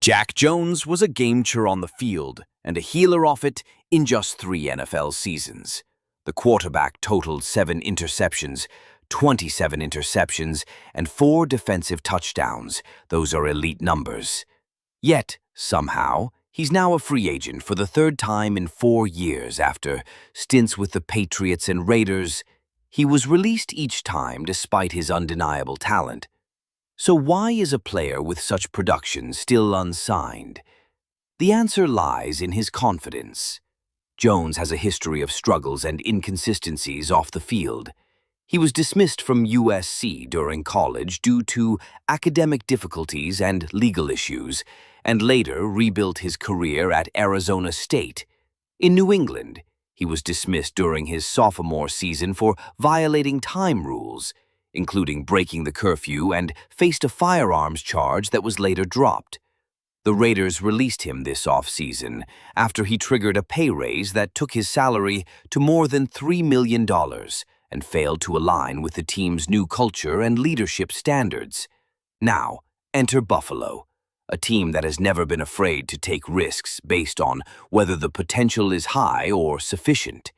Jack Jones was a game-changer on the field and a healer off it in just 3 NFL seasons. The quarterback totaled 7 interceptions, 27 interceptions, and 4 defensive touchdowns. Those are elite numbers. Yet, somehow, he's now a free agent for the 3rd time in 4 years after stints with the Patriots and Raiders. He was released each time despite his undeniable talent. So why is a player with such production still unsigned? The answer lies in his confidence. Jones has a history of struggles and inconsistencies off the field. He was dismissed from USC during college due to academic difficulties and legal issues, and later rebuilt his career at Arizona State. In New England, he was dismissed during his sophomore season for violating time rules, including breaking the curfew, and faced a firearms charge that was later dropped. The Raiders released him this offseason after he triggered a pay raise that took his salary to more than $3 million and failed to align with the team's new culture and leadership standards. Now, enter Buffalo, a team that has never been afraid to take risks based on whether the potential is high or sufficient.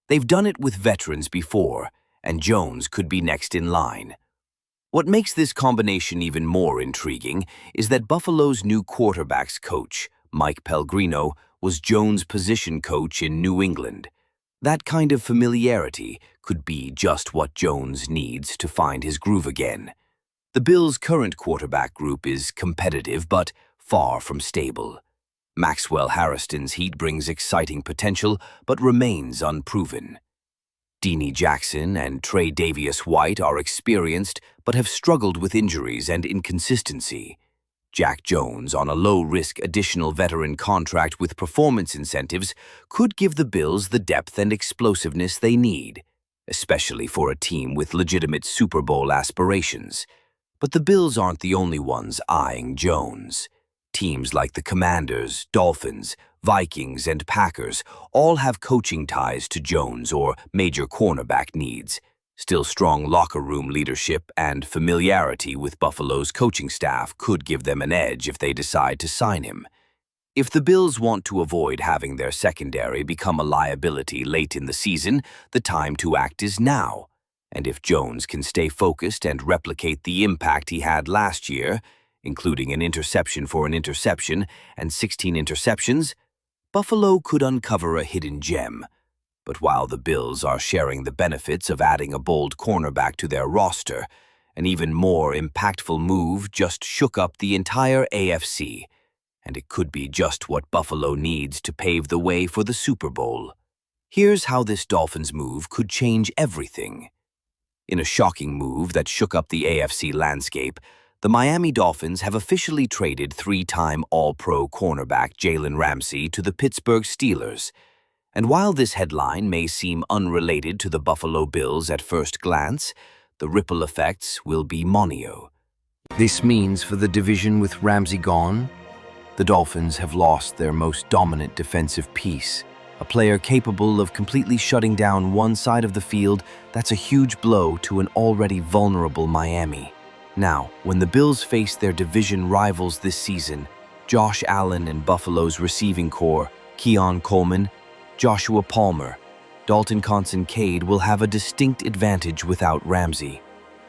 They've done it with veterans before, and Jones could be next in line. What makes this combination even more intriguing is that Buffalo's new quarterbacks coach, Mike Pellegrino, was Jones' position coach in New England. That kind of familiarity could be just what Jones needs to find his groove again. The Bills' current quarterback group is competitive but far from stable. Maxwell Harrison's heat brings exciting potential but remains unproven. Deanie Jackson and Trey Davis-White are experienced but have struggled with injuries and inconsistency. Jack Jones, on a low-risk additional veteran contract with performance incentives, could give the Bills the depth and explosiveness they need, especially for a team with legitimate Super Bowl aspirations. But the Bills aren't the only ones eyeing Jones. Teams like the Commanders, Dolphins, Vikings, and Packers all have coaching ties to Jones or major cornerback needs. Still, strong locker room leadership and familiarity with Buffalo's coaching staff could give them an edge if they decide to sign him. If the Bills want to avoid having their secondary become a liability late in the season, the time to act is now. And if Jones can stay focused and replicate the impact he had last year, including an interception for an interception and 16 interceptions, Buffalo could uncover a hidden gem. But while the Bills are sharing the benefits of adding a bold cornerback to their roster, an even more impactful move just shook up the entire AFC, and it could be just what Buffalo needs to pave the way for the Super Bowl. Here's how this Dolphins move could change everything. In a shocking move that shook up the AFC landscape, the Miami Dolphins have officially traded 3-time All-Pro cornerback Jalen Ramsey to the Pittsburgh Steelers. And while this headline may seem unrelated to the Buffalo Bills at first glance, the ripple effects will be monumental. This means for the division with Ramsey gone, the Dolphins have lost their most dominant defensive piece. A player capable of completely shutting down one side of the field. That's a huge blow to an already vulnerable Miami. Now, when the Bills face their division rivals this season, Josh Allen and Buffalo's receiving core, Keon Coleman, Joshua Palmer, Dalton Kincaid will have a distinct advantage without Ramsey.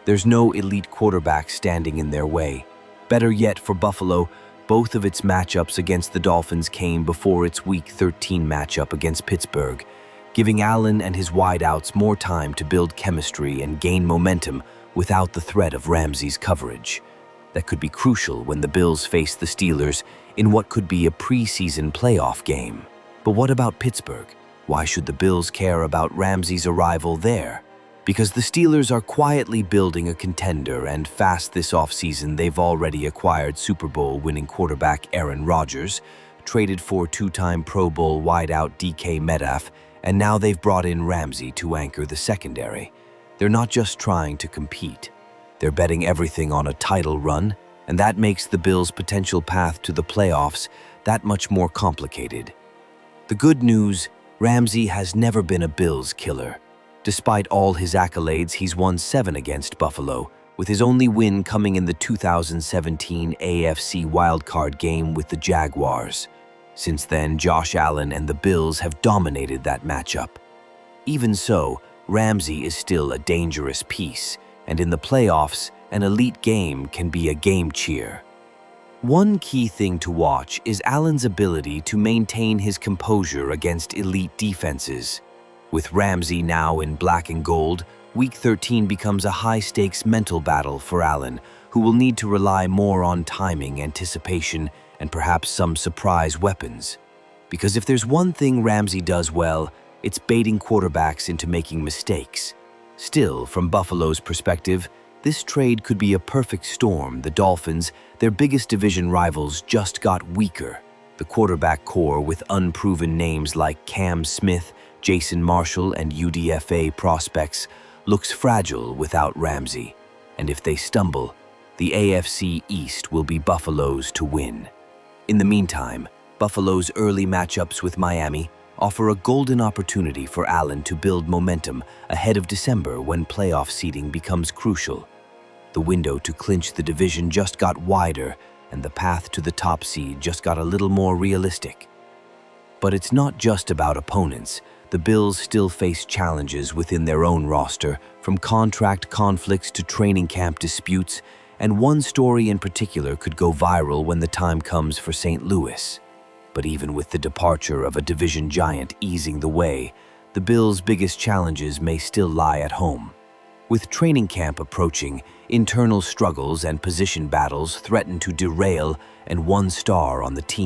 There's no elite quarterback standing in their way. Better yet for Buffalo, both of its matchups against the Dolphins came before its Week 13 matchup against Pittsburgh, giving Allen and his wideouts more time to build chemistry and gain momentum without the threat of Ramsey's coverage. That could be crucial when the Bills face the Steelers in what could be a preseason playoff game. But what about Pittsburgh? Why should the Bills care about Ramsey's arrival there? Because the Steelers are quietly building a contender, and fast this offseason they've already acquired Super Bowl winning quarterback Aaron Rodgers, traded for 2-time Pro Bowl wideout DK Metcalf, and now they've brought in Ramsey to anchor the secondary. They're not just trying to compete. They're betting everything on a title run, and that makes the Bills' potential path to the playoffs that much more complicated. The good news, Ramsey has never been a Bills killer. Despite all his accolades, he's won 7 against Buffalo, with his only win coming in the 2017 AFC wildcard game with the Jaguars. Since then, Josh Allen and the Bills have dominated that matchup. Even so, Ramsey is still a dangerous piece, and in the playoffs, an elite game can be a game cheer. One key thing to watch is Allen's ability to maintain his composure against elite defenses. With Ramsey now in black and gold, Week 13 becomes a high-stakes mental battle for Allen, who will need to rely more on timing, anticipation, and perhaps some surprise weapons. Because if there's one thing Ramsey does well, it's baiting quarterbacks into making mistakes. Still, from Buffalo's perspective, this trade could be a perfect storm. The Dolphins, their biggest division rivals, just got weaker. The quarterback core, with unproven names like Cam Smith, Jason Marshall, and UDFA prospects, looks fragile without Ramsey. And if they stumble, the AFC East will be Buffalo's to win. In the meantime, Buffalo's early matchups with Miami offer a golden opportunity for Allen to build momentum ahead of December when playoff seeding becomes crucial. The window to clinch the division just got wider, and the path to the top seed just got a little more realistic. But it's not just about opponents. The Bills still face challenges within their own roster, from contract conflicts to training camp disputes, and one story in particular could go viral when the time comes for St. Louis. But even with the departure of a division giant easing the way, the Bills' biggest challenges may still lie at home. With training camp approaching, internal struggles and position battles threaten to derail and one star on the team